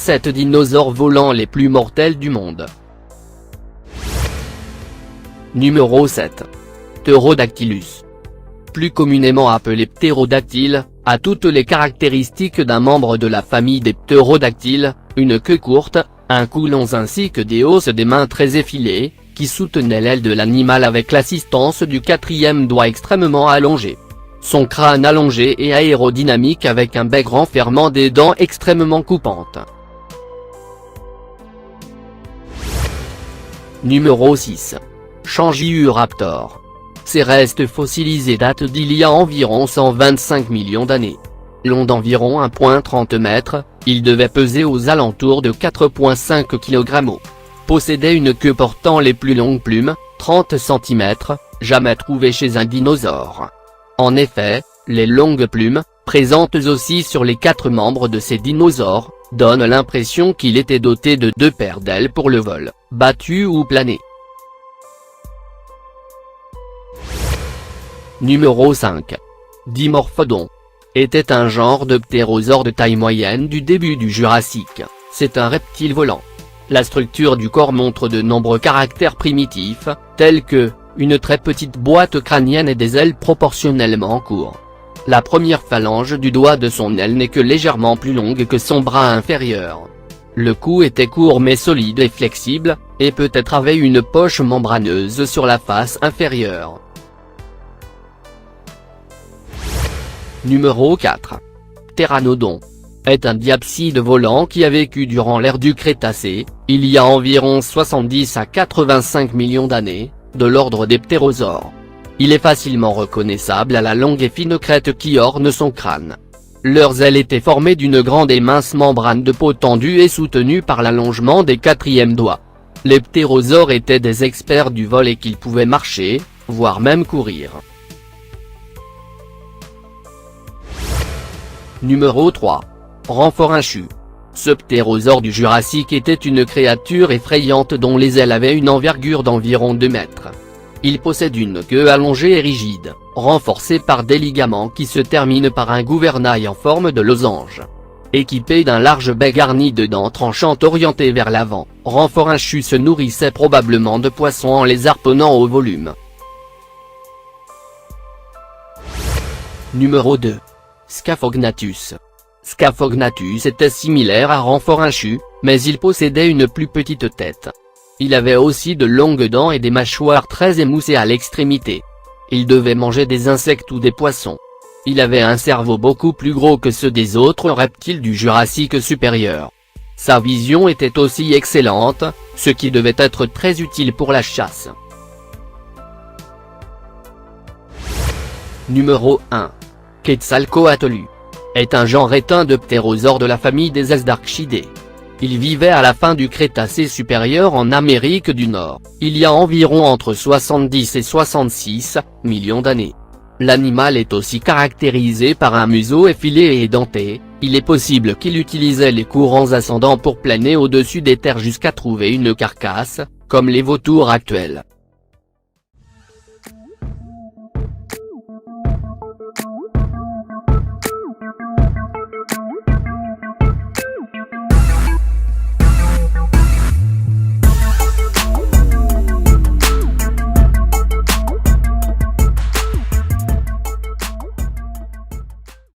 7 dinosaures volants les plus mortels du monde. Numéro 7. Pterodactylus. Plus communément appelé ptérodactyle, a toutes les caractéristiques d'un membre de la famille des ptérodactyles, une queue courte, un cou long ainsi que des os des mains très effilés, qui soutenaient l'aile de l'animal avec l'assistance du quatrième doigt extrêmement allongé. Son crâne allongé et aérodynamique avec un bec renfermant des dents extrêmement coupantes. Numéro 6. Changiuraptor. Ces restes fossilisés datent d'il y a environ 125 millions d'années. Long d'environ 1,30 m, il devait peser aux alentours de 4,5 kg. Possédait une queue portant les plus longues plumes, 30 cm, jamais trouvées chez un dinosaure. En effet, les longues plumes, présentes aussi sur les 4 membres de ces dinosaures, donnent l'impression qu'il était doté de 2 paires d'ailes pour le vol, battu ou plané. Numéro 5. Dimorphodon. Était un genre de ptérosaure de taille moyenne du début du Jurassique. C'est un reptile volant. La structure du corps montre de nombreux caractères primitifs, tels que, une très petite boîte crânienne et des ailes proportionnellement courtes. La première phalange du doigt de son aile n'est que légèrement plus longue que son bras inférieur. Le cou était court mais solide et flexible, et peut-être avait une poche membraneuse sur la face inférieure. Numéro 4. Pteranodon. Est un diapside volant qui a vécu durant l'ère du Crétacé, il y a environ 70 à 85 millions d'années, de l'ordre des ptérosaures. Il est facilement reconnaissable à la longue et fine crête qui orne son crâne. Leurs ailes étaient formées d'une grande et mince membrane de peau tendue et soutenue par l'allongement des quatrièmes doigts. Les ptérosaures étaient des experts du vol et qu'ils pouvaient marcher, voire même courir. Numéro 3. Rhamphorinchus. Ce ptérosaure du Jurassique était une créature effrayante dont les ailes avaient une envergure d'environ 2 mètres. Il possède une queue allongée et rigide, renforcée par des ligaments qui se terminent par un gouvernail en forme de losange. Équipé d'un large bec garni de dents tranchantes orientées vers l'avant, Rhamphorinchus se nourrissait probablement de poissons en les harponnant au volume. Numéro 2. Scaphognathus. Scaphognathus était similaire à Rhamphorinchus, mais il possédait une plus petite tête. Il avait aussi de longues dents et des mâchoires très émoussées à l'extrémité. Il devait manger des insectes ou des poissons. Il avait un cerveau beaucoup plus gros que ceux des autres reptiles du Jurassique supérieur. Sa vision était aussi excellente, ce qui devait être très utile pour la chasse. Numéro 1. Quetzalcoatlus. Est un genre éteint de ptérosaures de la famille des Esdarchidae. Il vivait à la fin du Crétacé supérieur en Amérique du Nord, il y a environ entre 70 et 66 millions d'années. L'animal est aussi caractérisé par un museau effilé et édenté, il est possible qu'il utilisait les courants ascendants pour planer au-dessus des terres jusqu'à trouver une carcasse, comme les vautours actuels.